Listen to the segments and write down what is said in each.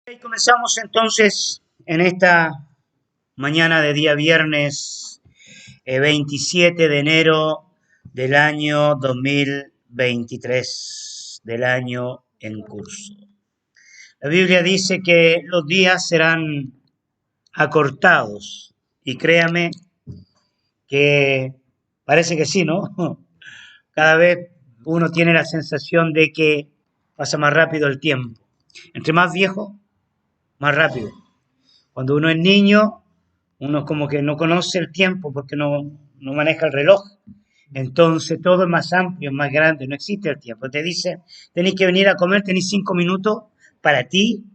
Y comenzamos entonces en esta mañana de día viernes 27 de enero del año 2023, del año en curso. La Biblia dice que los días serán acortados y créame que parece que sí, ¿no? Cada vez uno tiene la sensación de que pasa más rápido el tiempo. Entre más viejo, más rápido. Cuando uno es niño, uno como que no conoce el tiempo porque no maneja el reloj. Entonces todo es más amplio, es más grande, no existe el tiempo. Te dice, tenés que venir a comer, tenés 5 minutos, para ti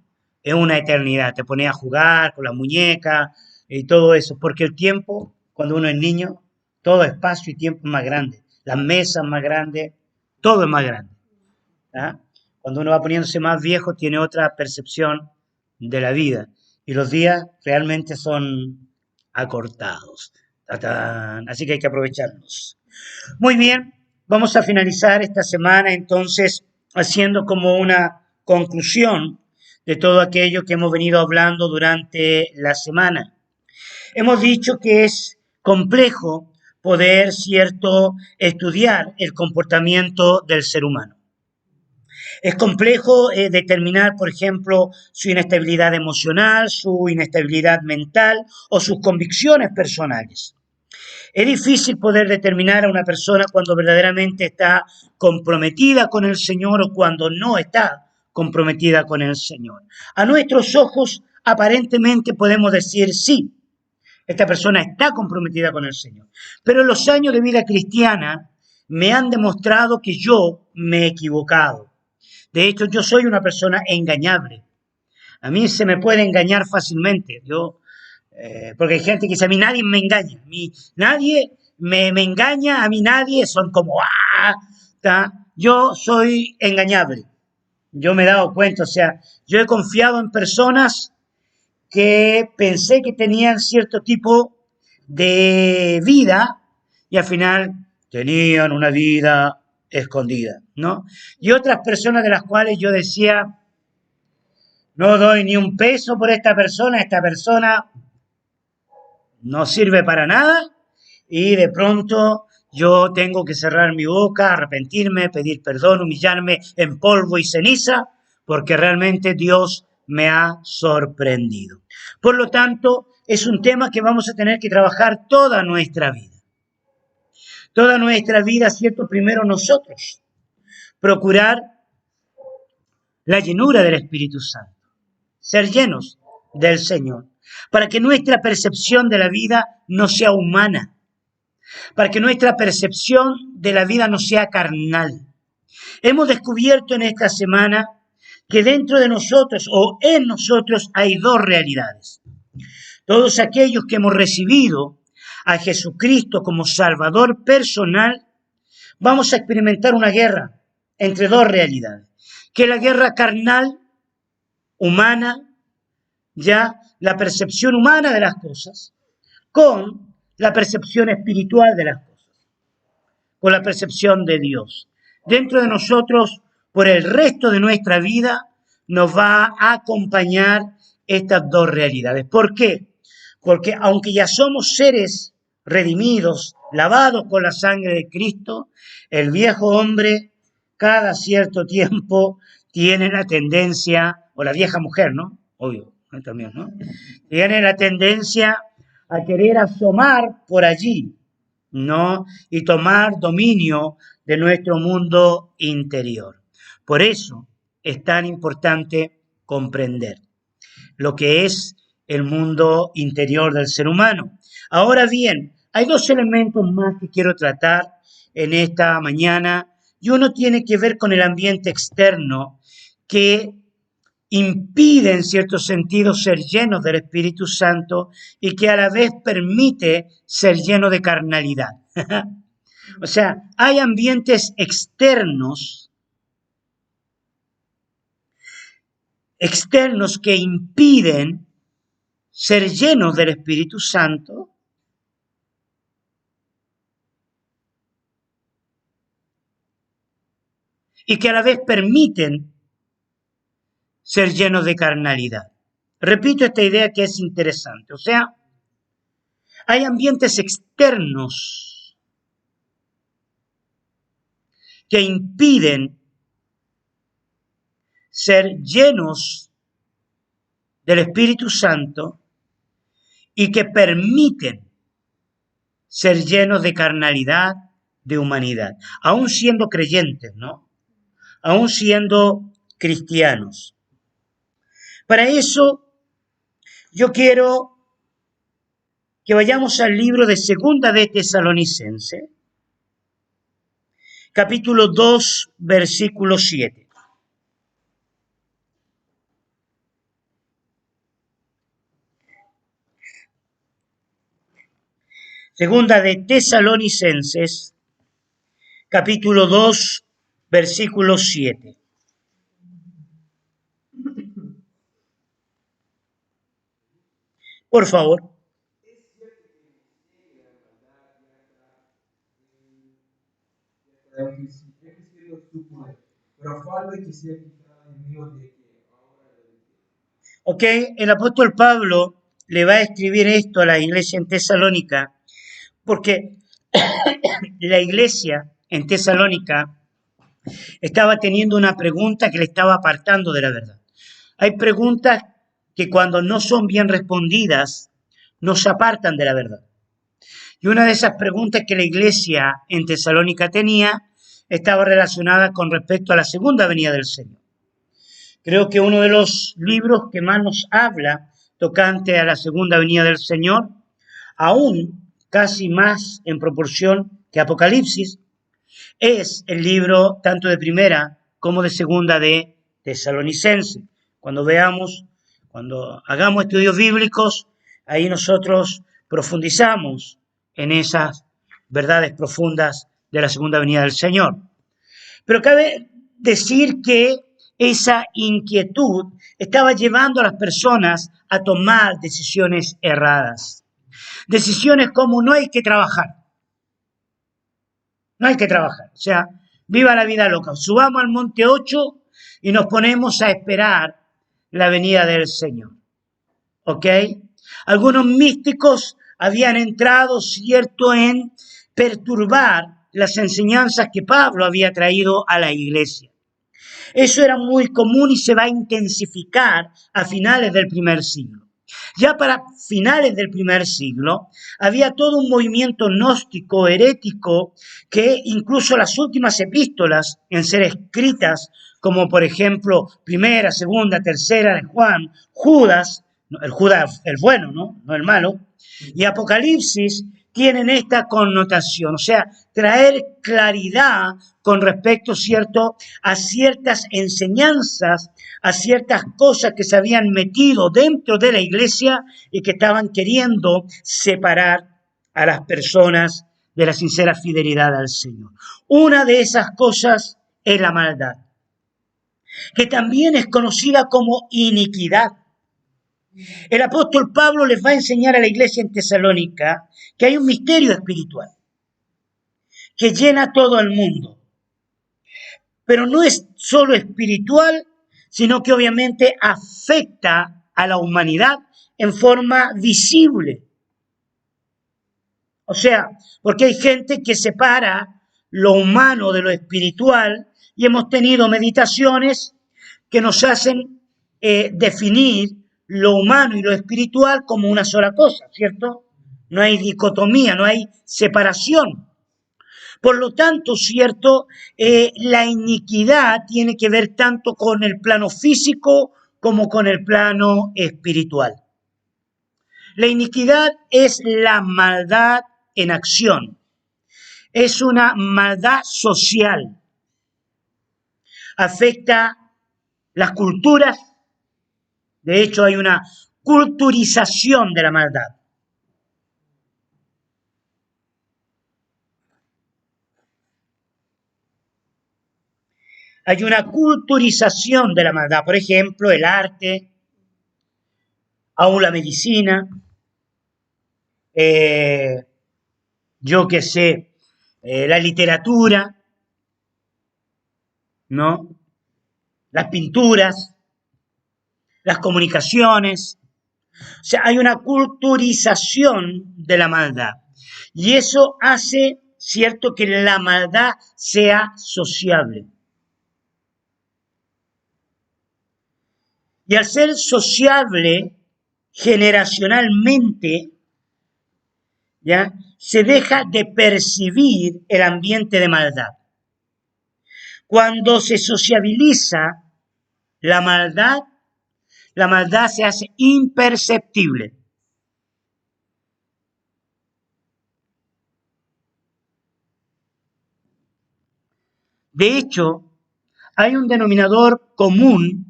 es una eternidad. Te pones a jugar con la muñeca y todo eso, porque el tiempo, cuando uno es niño, todo espacio y tiempo es más grande. Las mesas más grandes, todo es más grande. ¿Ah? Cuando uno va poniéndose más viejo, tiene otra percepción de la vida y los días realmente son acortados. ¡Tatán! Así que hay que aprovecharlos. Muy bien, vamos a finalizar esta semana entonces haciendo como una conclusión de todo aquello que hemos venido hablando durante la semana. Hemos dicho que es complejo poder, cierto, estudiar el comportamiento del ser humano. Es complejo determinar, por ejemplo, su inestabilidad emocional, su inestabilidad mental o sus convicciones personales. Es difícil poder determinar a una persona cuando verdaderamente está comprometida con el Señor o cuando no está comprometida con el Señor. A nuestros ojos, aparentemente podemos decir sí, esta persona está comprometida con el Señor. Pero los años de vida cristiana me han demostrado que yo me he equivocado. De hecho, yo soy una persona engañable. A mí se me puede engañar fácilmente. Porque hay gente que dice, a mí nadie me engaña. A mí nadie me engaña, a mí nadie, son como, ¡ah! ¿Ta? Yo soy engañable. Yo me he dado cuenta, o sea, yo he confiado en personas que pensé que tenían cierto tipo de vida y al final tenían una vida escondida, ¿no? Y otras personas de las cuales yo decía, no doy ni un peso por esta persona no sirve para nada y de pronto yo tengo que cerrar mi boca, arrepentirme, pedir perdón, humillarme en polvo y ceniza, porque realmente Dios me ha sorprendido. Por lo tanto, es un tema que vamos a tener que trabajar toda nuestra vida. Toda nuestra vida, ¿cierto? Primero nosotros. Procurar la llenura del Espíritu Santo. Ser llenos del Señor. Para que nuestra percepción de la vida no sea humana. Para que nuestra percepción de la vida no sea carnal. Hemos descubierto en esta semana que dentro de nosotros o en nosotros hay dos realidades. Todos aquellos que hemos recibido a Jesucristo como Salvador personal, vamos a experimentar una guerra entre dos realidades. Que es la guerra carnal, humana, ya la percepción humana de las cosas, con la percepción espiritual de las cosas, con la percepción de Dios. Dentro de nosotros, por el resto de nuestra vida, nos va a acompañar estas dos realidades. ¿Por qué? Porque aunque ya somos seres redimidos, lavados con la sangre de Cristo, el viejo hombre cada cierto tiempo tiene la tendencia, o la vieja mujer, ¿no? Obvio, también, ¿no? Tiene la tendencia a querer asomar por allí, ¿no? Y tomar dominio de nuestro mundo interior. Por eso es tan importante comprender lo que es el mundo interior del ser humano. Ahora bien, hay dos elementos más que quiero tratar en esta mañana y uno tiene que ver con el ambiente externo que impide en cierto sentido ser llenos del Espíritu Santo y que a la vez permite ser lleno de carnalidad. O sea, hay ambientes externos que impiden ser llenos del Espíritu Santo y que a la vez permiten ser llenos de carnalidad. Repito esta idea que es interesante. O sea, hay ambientes externos que impiden ser llenos del Espíritu Santo y que permiten ser llenos de carnalidad, de humanidad, aún siendo creyentes, ¿no? Aún siendo cristianos. Para eso, yo quiero que vayamos al libro de Segunda de Tesalonicenses, capítulo 2, versículo 7. Segunda de Tesalonicenses, capítulo 2, versículo 7. Por favor. Ok, el apóstol Pablo le va a escribir esto a la iglesia en Tesalónica, porque la iglesia en Tesalónica estaba teniendo una pregunta que le estaba apartando de la verdad. Hay preguntas que cuando no son bien respondidas, nos apartan de la verdad. Y una de esas preguntas que la iglesia en Tesalónica tenía estaba relacionada con respecto a la segunda venida del Señor. Creo que uno de los libros que más nos habla tocante a la segunda venida del Señor, aún casi más en proporción que Apocalipsis, es el libro tanto de primera como de segunda de Tesalonicenses. Cuando hagamos estudios bíblicos, ahí nosotros profundizamos en esas verdades profundas de la segunda venida del Señor. Pero cabe decir que esa inquietud estaba llevando a las personas a tomar decisiones erradas. Decisiones como no hay que trabajar. No hay que trabajar. O sea, viva la vida loca. Subamos al monte 8 y nos ponemos a esperar la venida del Señor. ¿Ok? Algunos místicos habían entrado, cierto, en perturbar las enseñanzas que Pablo había traído a la iglesia. Eso era muy común y se va a intensificar a finales del primer siglo. Ya para finales del primer siglo había todo un movimiento gnóstico, herético, que incluso las últimas epístolas en ser escritas, como por ejemplo primera, segunda, tercera de Juan, Judas, el bueno, no el malo, y Apocalipsis, tienen esta connotación, o sea, traer claridad con respecto, ¿cierto?, a ciertas enseñanzas, a ciertas cosas que se habían metido dentro de la iglesia y que estaban queriendo separar a las personas de la sincera fidelidad al Señor. Una de esas cosas es la maldad, que también es conocida como iniquidad. El apóstol Pablo les va a enseñar a la iglesia en Tesalónica que hay un misterio espiritual que llena todo el mundo. Pero no es solo espiritual, sino que obviamente afecta a la humanidad en forma visible. O sea, porque hay gente que separa lo humano de lo espiritual y hemos tenido meditaciones que nos hacen definir lo humano y lo espiritual como una sola cosa, ¿cierto? No hay dicotomía, no hay separación. Por lo tanto, ¿cierto? La iniquidad tiene que ver tanto con el plano físico como con el plano espiritual. La iniquidad es la maldad en acción. Es una maldad social. Afecta las culturas. De hecho, hay una culturización de la maldad. Hay una culturización de la maldad. Por ejemplo, el arte, aún la medicina, yo qué sé, la literatura, ¿no? Las pinturas, las comunicaciones. O sea, hay una culturización de la maldad. Y eso hace, cierto, que la maldad sea sociable. Y al ser sociable generacionalmente, ¿ya? Se deja de percibir el ambiente de maldad. Cuando se sociabiliza la maldad se hace imperceptible. De hecho, hay un denominador común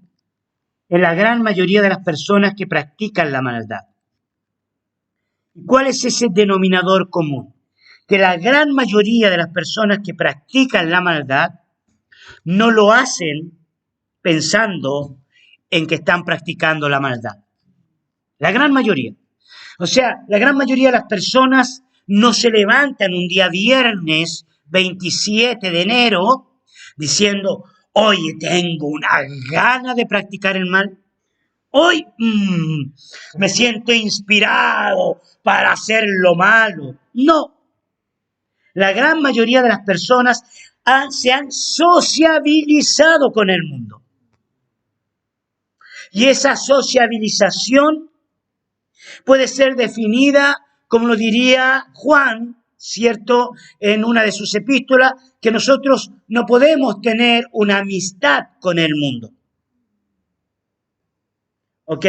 en la gran mayoría de las personas que practican la maldad. ¿Cuál es ese denominador común? Que la gran mayoría de las personas que practican la maldad no lo hacen pensando en que están practicando la maldad. La gran mayoría. O sea, la gran mayoría de las personas no se levantan un día viernes 27 de enero diciendo, oye, tengo una gana de practicar el mal. Hoy me siento inspirado para hacer lo malo. No. La gran mayoría de las personas se han sociabilizado con el mundo. Y esa sociabilización puede ser definida, como lo diría Juan, ¿cierto?, en una de sus epístolas, que nosotros no podemos tener una amistad con el mundo. ¿Ok?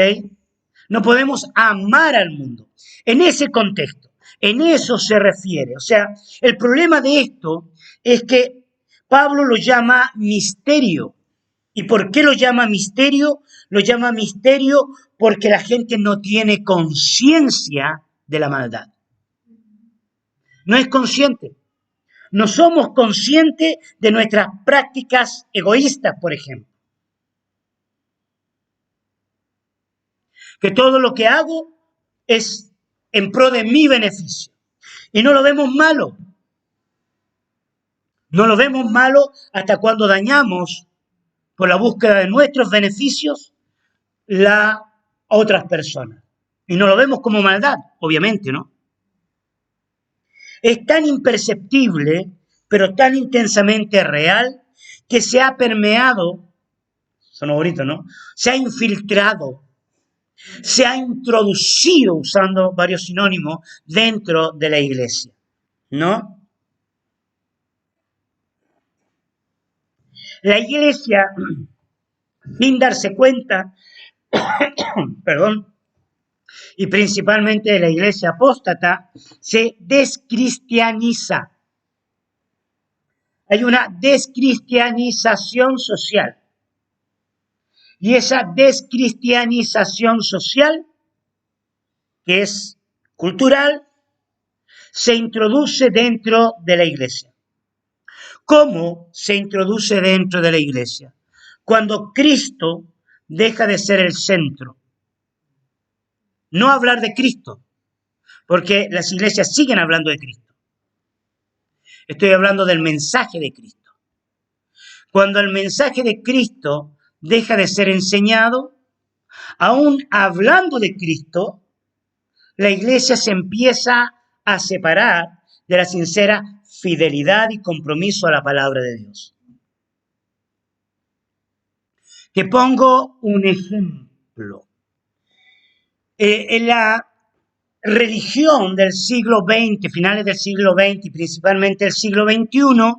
No podemos amar al mundo. En ese contexto, en eso se refiere. O sea, el problema de esto es que Pablo lo llama misterio. ¿Y por qué lo llama misterio? Lo llama misterio porque la gente no tiene conciencia de la maldad. No es consciente. No somos conscientes de nuestras prácticas egoístas, por ejemplo. Que todo lo que hago es en pro de mi beneficio. Y no lo vemos malo. No lo vemos malo hasta cuando dañamos, por la búsqueda de nuestros beneficios, a otras personas. Y no lo vemos como maldad, obviamente, ¿no? Es tan imperceptible, pero tan intensamente real, que se ha permeado, sonó bonito, ¿no? Se ha infiltrado, se ha introducido, usando varios sinónimos, dentro de la iglesia, ¿no? La iglesia, sin darse cuenta, perdón, y principalmente la iglesia apóstata, se descristianiza. Hay una descristianización social. Y esa descristianización social, que es cultural, se introduce dentro de la iglesia. ¿Cómo se introduce dentro de la iglesia? Cuando Cristo deja de ser el centro. No hablar de Cristo, porque las iglesias siguen hablando de Cristo. Estoy hablando del mensaje de Cristo. Cuando el mensaje de Cristo deja de ser enseñado, aún hablando de Cristo, la iglesia se empieza a separar de la sincera fidelidad y compromiso a la palabra de Dios. Te pongo un ejemplo. En la religión del siglo XX, finales del siglo XX y principalmente del siglo XXI,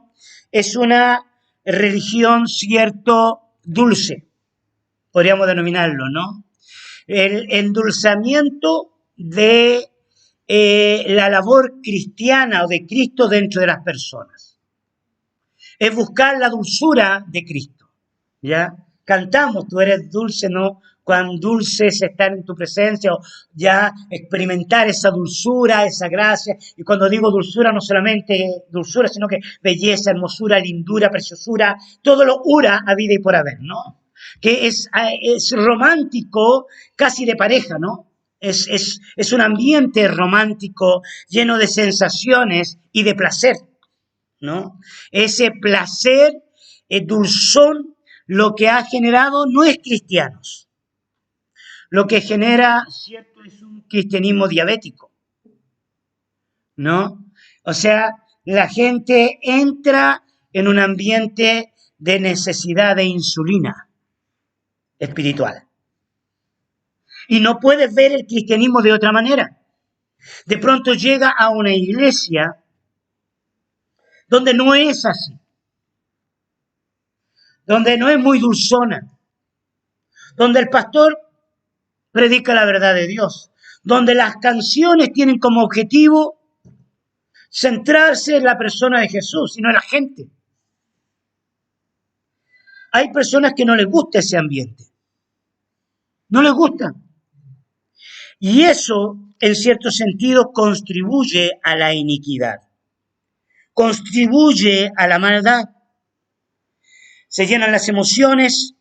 es una religión, cierto, dulce, podríamos denominarlo, ¿no? El endulzamiento de la labor cristiana o de Cristo dentro de las personas. Es buscar la dulzura de Cristo, ¿ya? Cantamos, tú eres dulce, ¿no? Cuán dulce es estar en tu presencia, o ya experimentar esa dulzura, esa gracia. Y cuando digo dulzura, no solamente dulzura, sino que belleza, hermosura, lindura, preciosura, todo lo ura a vida y por haber, ¿no? Que es romántico, casi de pareja, ¿no? Es un ambiente romántico lleno de sensaciones y de placer, ¿no? Ese placer, dulzón, lo que ha generado no es cristianos. lo que genera, cierto, es un cristianismo diabético, ¿no? O sea, la gente entra en un ambiente de necesidad de insulina espiritual. Y no puedes ver el cristianismo de otra manera. De pronto llega a una iglesia donde no es así, donde no es muy dulzona, donde el pastor predica la verdad de Dios, donde las canciones tienen como objetivo centrarse en la persona de Jesús y no en la gente. Hay personas que no les gusta ese ambiente, no les gusta. Y eso, en cierto sentido, contribuye a la iniquidad, contribuye a la maldad. Se llenan las emociones,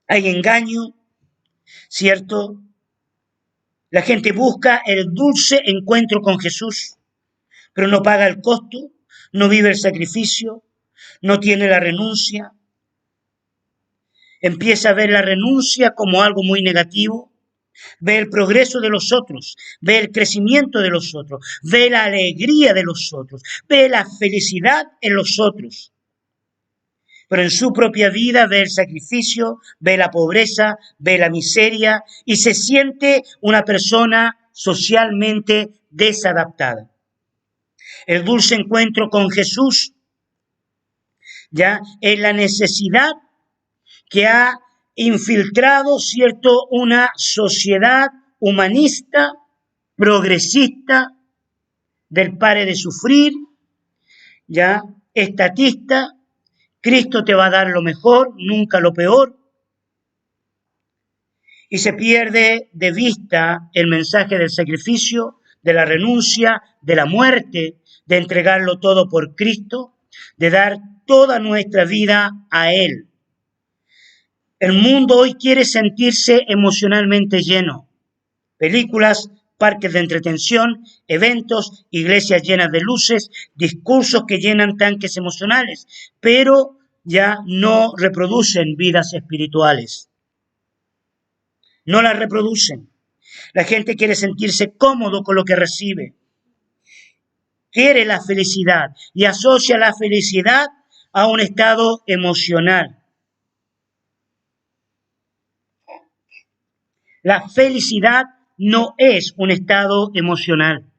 hay engaño, ¿cierto? La gente busca el dulce encuentro con Jesús, pero no paga el costo, no vive el sacrificio, no tiene la renuncia. Empieza a ver la renuncia como algo muy negativo, ve el progreso de los otros, ve el crecimiento de los otros, ve la alegría de los otros, ve la felicidad en los otros. Pero en su propia vida ve el sacrificio, ve la pobreza, ve la miseria y se siente una persona socialmente desadaptada. El dulce encuentro con Jesús ya es la necesidad que ha infiltrado, cierto, una sociedad humanista, progresista, del pare de sufrir, ya, estatista. Cristo te va a dar lo mejor, nunca lo peor. Y se pierde de vista el mensaje del sacrificio, de la renuncia, de la muerte, de entregarlo todo por Cristo, de dar toda nuestra vida a Él. El mundo hoy quiere sentirse emocionalmente lleno. Películas, parques de entretención, eventos, iglesias llenas de luces, discursos que llenan tanques emocionales, pero ya no reproducen vidas espirituales. No las reproducen. La gente quiere sentirse cómodo con lo que recibe. Quiere la felicidad y asocia la felicidad a un estado emocional. La felicidad no es un estado emocional.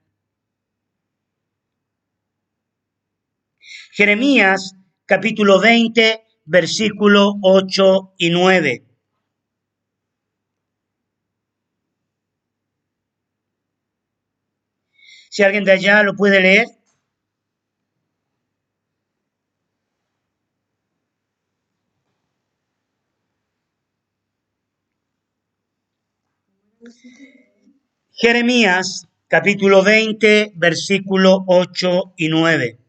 Jeremías capítulo 20, versículo 8 y 9. Si alguien de allá lo puede leer. Jeremías capítulo 20, versículo 8 y 9.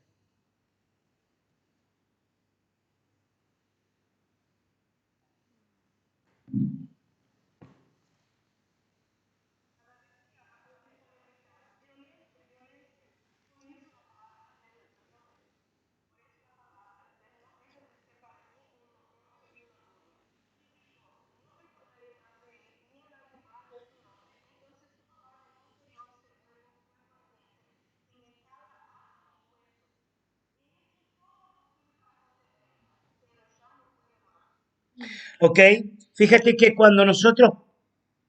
¿Ok? Fíjate que cuando nosotros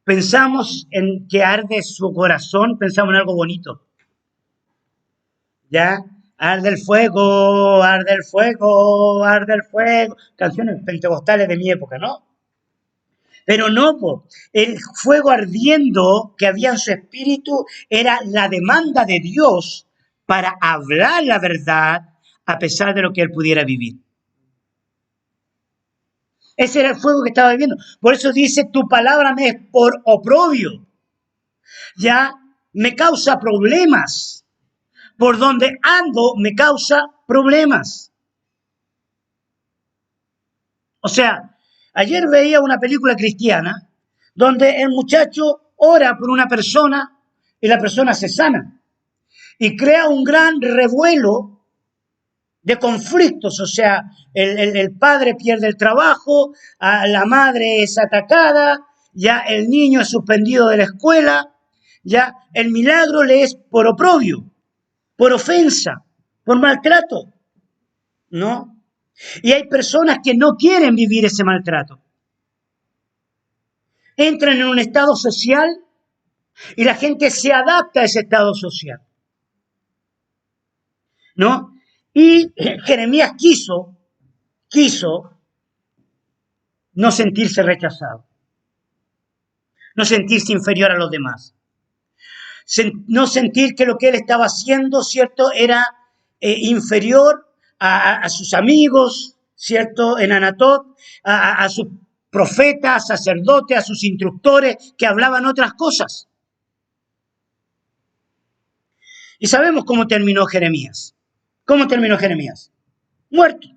pensamos en que arde su corazón, pensamos en algo bonito. ¿Ya? Arde el fuego, arde el fuego, arde el fuego. Canciones pentecostales de mi época, ¿no? Pero no, el fuego ardiendo que había en su espíritu era la demanda de Dios para hablar la verdad a pesar de lo que él pudiera vivir. Ese era el fuego que estaba viviendo. Por eso dice, tu palabra me es por oprobio. Ya me causa problemas. Por donde ando me causa problemas. O sea, ayer veía una película cristiana donde el muchacho ora por una persona y la persona se sana. Y crea un gran revuelo de conflictos, o sea, el padre pierde el trabajo, la madre es atacada ya el niño es suspendido de la escuela, ya el milagro le es por oprobio, por ofensa, por maltrato, ¿no? Y hay personas que no quieren vivir ese maltrato. Entran en un estado social y la gente se adapta a ese estado social, ¿no? Y Jeremías quiso no sentirse rechazado, no sentirse inferior a los demás, no sentir que lo que él estaba haciendo, ¿cierto?, era inferior a sus amigos, ¿cierto?, en Anatot, a sus profetas, sacerdotes, a sus instructores que hablaban otras cosas. Y sabemos cómo terminó Jeremías. ¿Cómo terminó Jeremías? Muerto.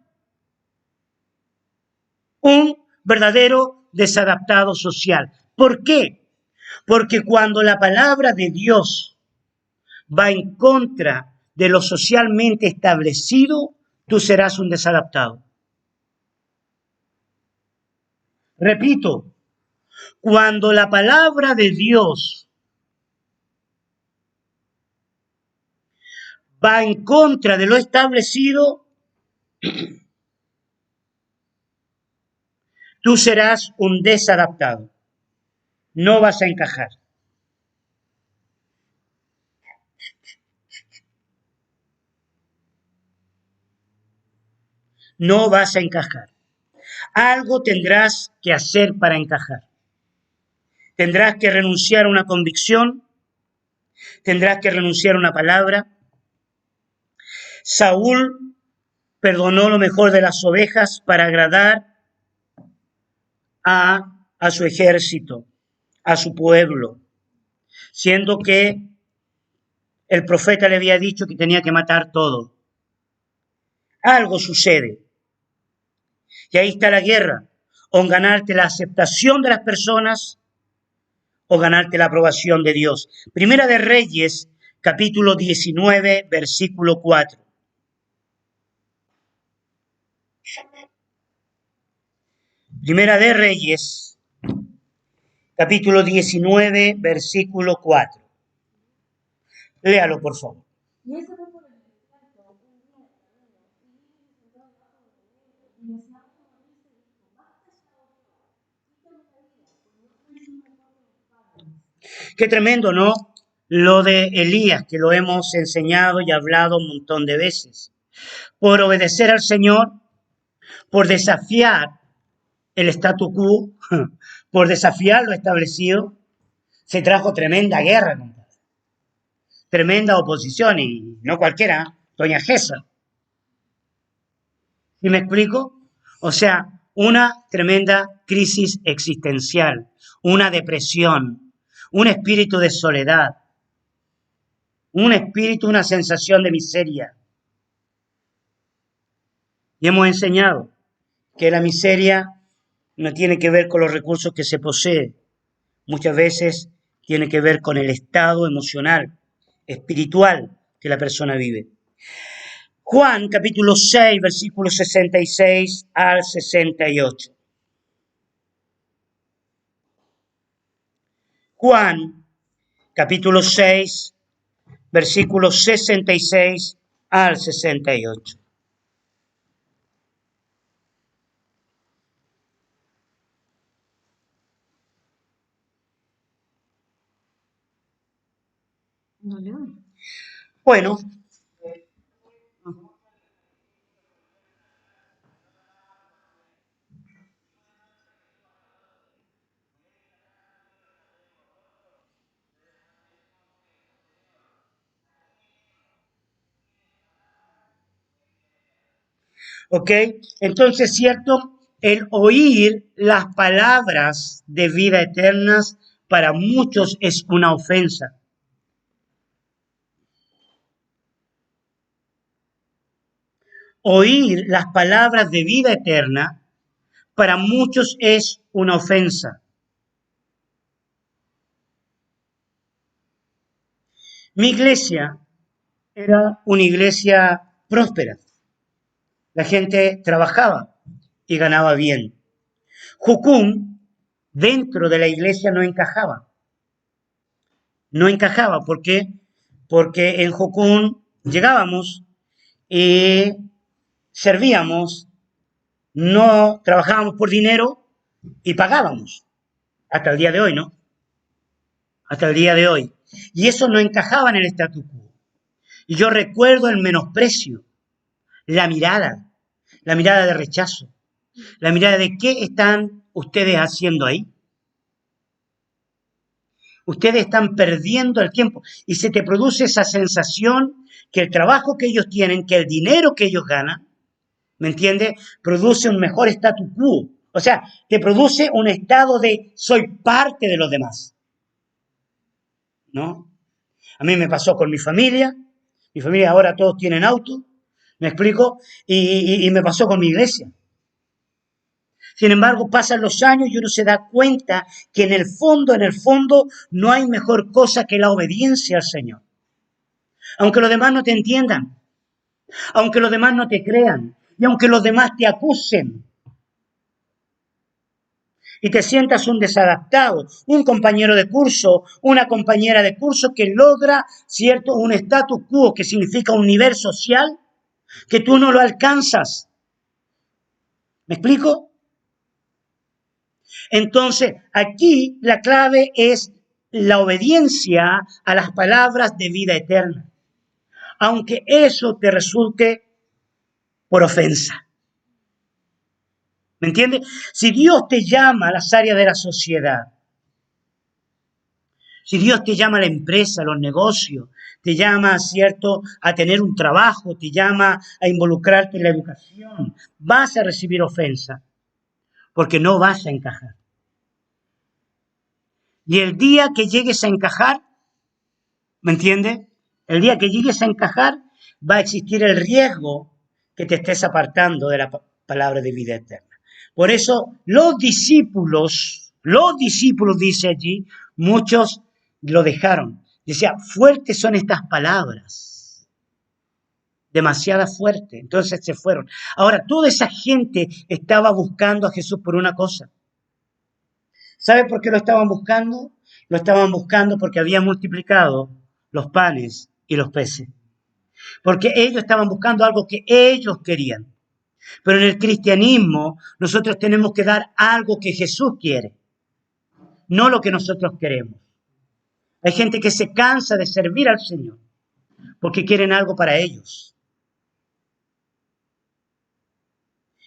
Un verdadero desadaptado social. ¿Por qué? Porque cuando la palabra de Dios va en contra de lo socialmente establecido, tú serás un desadaptado. Repito, cuando la palabra de Dios va en contra de lo establecido, tú serás un desadaptado. No vas a encajar. No vas a encajar. Algo tendrás que hacer para encajar. Tendrás que renunciar a una convicción, tendrás que renunciar a una palabra. Saúl perdonó lo mejor de las ovejas para agradar a su ejército, a su pueblo, siendo que el profeta le había dicho que tenía que matar todo. Algo sucede. Y ahí está la guerra. O ganarte la aceptación de las personas o ganarte la aprobación de Dios. Primera de Reyes, capítulo 19, versículo 4. Primera de Reyes, capítulo 19, versículo 4. Léalo, por favor. Qué tremendo, ¿no? Lo de Elías, que lo hemos enseñado y hablado un montón de veces. Por obedecer al Señor, por desafiar el statu quo, por desafiar lo establecido, se trajo tremenda guerra, compadre. Tremenda oposición, y no cualquiera, doña Gesa. ¿Sí me explico? O sea, una tremenda crisis existencial, una depresión, un espíritu de soledad, un espíritu, una sensación de miseria. Y hemos enseñado que la miseria no tiene que ver con los recursos que se posee, muchas veces tiene que ver con el estado emocional, espiritual que la persona vive. Juan capítulo 6, versículos 66 al 68. Juan capítulo 6, versículos 66 al 68. Bueno, ¿ok? Entonces, cierto, el oír las palabras de vida eternas para muchos es una ofensa. Oír las palabras de vida eterna para muchos es una ofensa. Mi iglesia era una iglesia próspera. La gente trabajaba y ganaba bien. Jucum dentro de la iglesia no encajaba. No encajaba, ¿por qué? Porque en Jocún llegábamos y servíamos, no trabajábamos por dinero y pagábamos. Hasta el día de hoy, ¿no? Hasta el día de hoy. Y eso no encajaba en el statu quo. Y yo recuerdo el menosprecio, la mirada de rechazo, la mirada de qué están ustedes haciendo ahí. Ustedes están perdiendo el tiempo y se te produce esa sensación que el trabajo que ellos tienen, que el dinero que ellos ganan, ¿me entiendes? Produce un mejor statu quo. O sea, te produce un estado de soy parte de los demás, ¿no? A mí me pasó con mi familia ahora todos tienen auto, ¿me explico? Y me pasó con mi iglesia. Sin embargo, pasan los años y uno se da cuenta que en el fondo, no hay mejor cosa que la obediencia al Señor. Aunque los demás no te entiendan, aunque los demás no te crean, y aunque los demás te acusen, y te sientas un desadaptado, un compañero de curso, una compañera de curso que logra, ¿cierto?, un status quo que significa un nivel social que tú no lo alcanzas. ¿Me explico? Entonces, aquí la clave es la obediencia a las palabras de vida eterna, aunque eso te resulte por ofensa. ¿Me entiendes? Si Dios te llama a las áreas de la sociedad, si Dios te llama a la empresa, a los negocios, te llama, ¿cierto?, a tener un trabajo, te llama a involucrarte en la educación, vas a recibir ofensa, porque no vas a encajar. Y el día que llegues a encajar, ¿me entiendes? El día que llegues a encajar, va a existir el riesgo que te estés apartando de la palabra de vida eterna. Por eso, los discípulos, dice allí, muchos lo dejaron. Decía, fuertes son estas palabras. Demasiada fuerte. Entonces se fueron. Ahora, toda esa gente estaba buscando a Jesús por una cosa. ¿Sabe por qué lo estaban buscando? Lo estaban buscando porque había multiplicado los panes y los peces. Porque ellos estaban buscando algo que ellos querían. Pero en el cristianismo nosotros tenemos que dar algo que Jesús quiere, no lo que nosotros queremos. Hay gente que se cansa de servir al Señor porque quieren algo para ellos.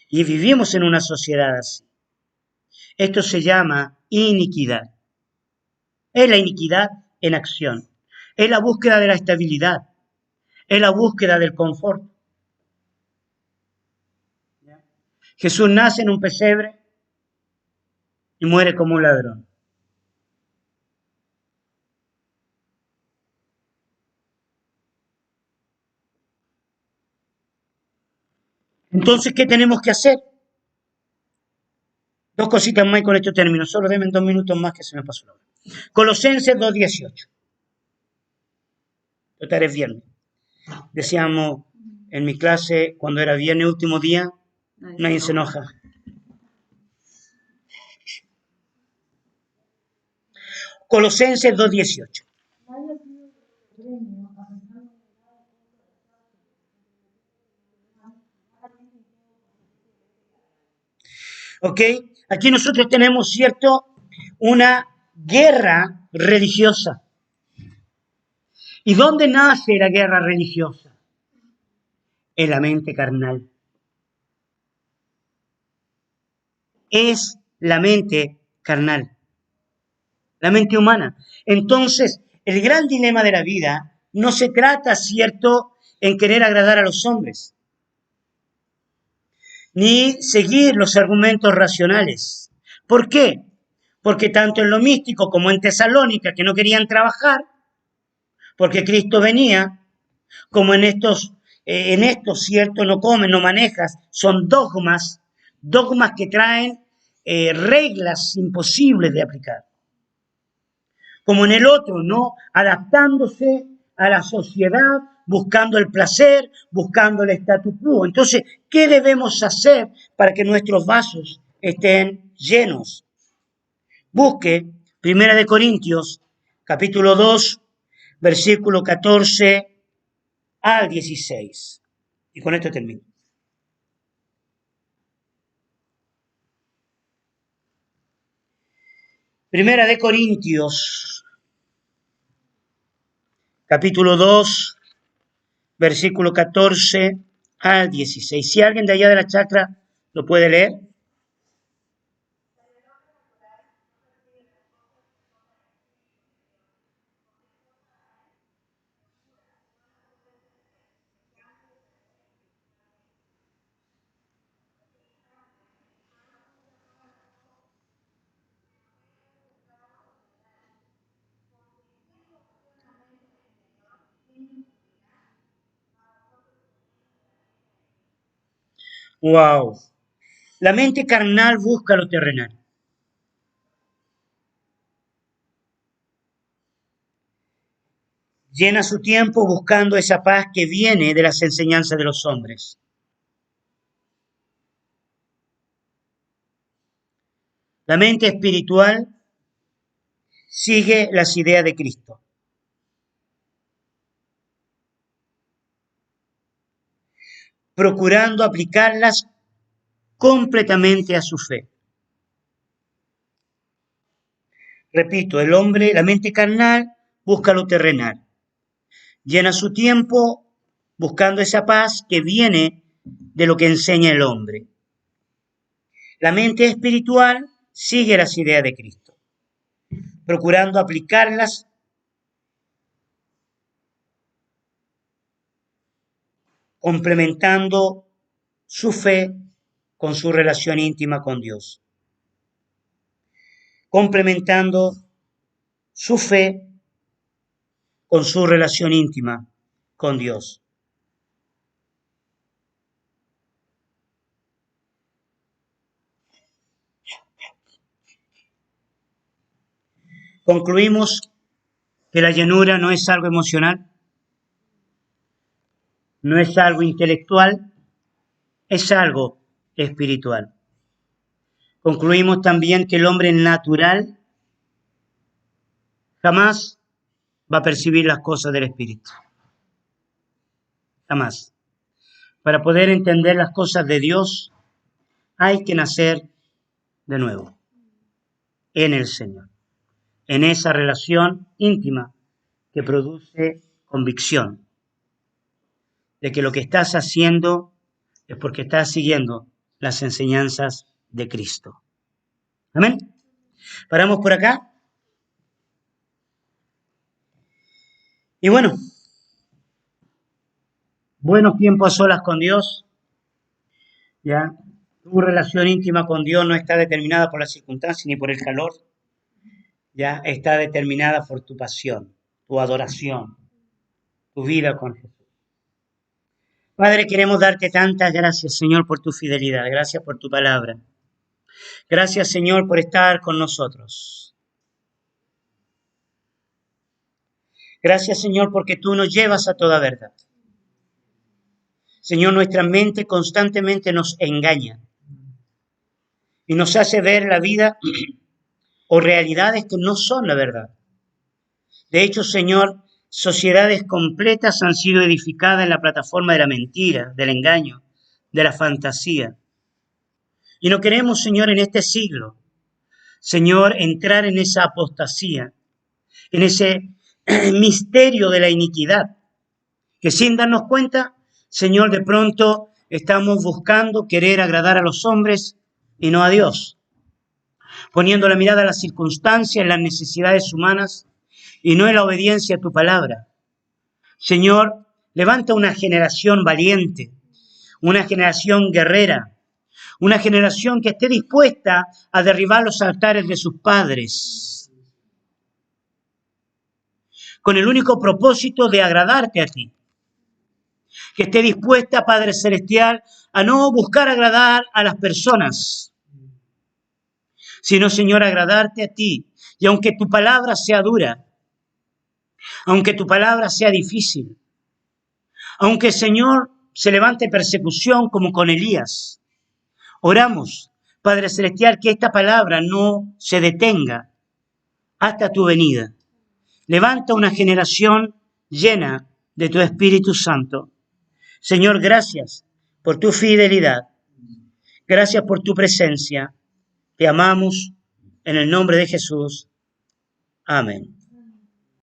Y vivimos en una sociedad así. Esto se llama iniquidad. Es la iniquidad en acción. Es la búsqueda de la estabilidad. Es la búsqueda del confort. Jesús nace en un pesebre y muere como un ladrón. Entonces, ¿qué tenemos que hacer? Dos cositas más y con esto termino. Solo denme 2 minutos más que se me pasó la hora. Colosenses 2:18. Total es viernes. Decíamos en mi clase, cuando era viernes, último día, nadie se enoja. Colosenses 2:18. ¿Ok? Aquí nosotros tenemos, ¿cierto?, una guerra religiosa. ¿Y dónde nace la guerra religiosa? En la mente carnal. Es la mente carnal, la mente humana. Entonces, el gran dilema de la vida no se trata, ¿cierto?, en querer agradar a los hombres, ni seguir los argumentos racionales. ¿Por qué? Porque tanto en lo místico como en Tesalónica, que no querían trabajar, porque Cristo venía, como en estos, ¿cierto?, no comes, no manejas, son dogmas que traen reglas imposibles de aplicar. Como en el otro, ¿no?, adaptándose a la sociedad, buscando el placer, buscando el statu quo. Entonces, ¿qué debemos hacer para que nuestros vasos estén llenos? Busque 1 capítulo 2, versículo 14 al 16. Y con esto termino. Primera de Corintios, capítulo 2, versículo 14 al 16. Si alguien de allá de la chacra lo puede leer. Wow. La mente carnal busca lo terrenal. Llena su tiempo buscando esa paz que viene de las enseñanzas de los hombres. La mente espiritual sigue las ideas de Cristo, procurando aplicarlas completamente a su fe. Repito, la mente carnal busca lo terrenal. Llena su tiempo buscando esa paz que viene de lo que enseña el hombre. La mente espiritual sigue las ideas de Cristo, procurando aplicarlas complementando su fe con su relación íntima con Dios. Complementando su fe con su relación íntima con Dios. Concluimos que la llenura no es algo emocional, no es algo intelectual, es algo espiritual. Concluimos también que el hombre natural jamás va a percibir las cosas del Espíritu. Jamás. Para poder entender las cosas de Dios, hay que nacer de nuevo en el Señor, en esa relación íntima que produce convicción de que lo que estás haciendo es porque estás siguiendo las enseñanzas de Cristo. Amén. Paramos por acá. Y bueno, buenos tiempos a solas con Dios. Ya, tu relación íntima con Dios no está determinada por las circunstancias ni por el calor. Ya está determinada por tu pasión, tu adoración, tu vida con Jesús. Padre, queremos darte tantas gracias, Señor, por tu fidelidad. Gracias por tu palabra. Gracias, Señor, por estar con nosotros. Gracias, Señor, porque tú nos llevas a toda verdad. Señor, nuestra mente constantemente nos engaña y nos hace ver la vida o realidades que no son la verdad. De hecho, Señor, sociedades completas han sido edificadas en la plataforma de la mentira, del engaño, de la fantasía. Y no queremos, Señor, en este siglo, Señor, entrar en esa apostasía, en ese misterio de la iniquidad, que sin darnos cuenta, Señor, de pronto estamos buscando querer agradar a los hombres y no a Dios, poniendo la mirada en las circunstancias, en las necesidades humanas y no en la obediencia a tu palabra. Señor, levanta una generación valiente, una generación guerrera, una generación que esté dispuesta a derribar los altares de sus padres, con el único propósito de agradarte a ti. Que esté dispuesta, Padre Celestial, a no buscar agradar a las personas, sino, Señor, agradarte a ti. Y aunque tu palabra sea dura, aunque tu palabra sea difícil, aunque, Señor, se levante persecución como con Elías, oramos Padre Celestial, que esta palabra no se detenga hasta tu venida. Levanta una generación llena de tu Espíritu Santo. Señor, gracias por tu fidelidad. Gracias por tu presencia. Te amamos en el nombre de Jesús. Amén.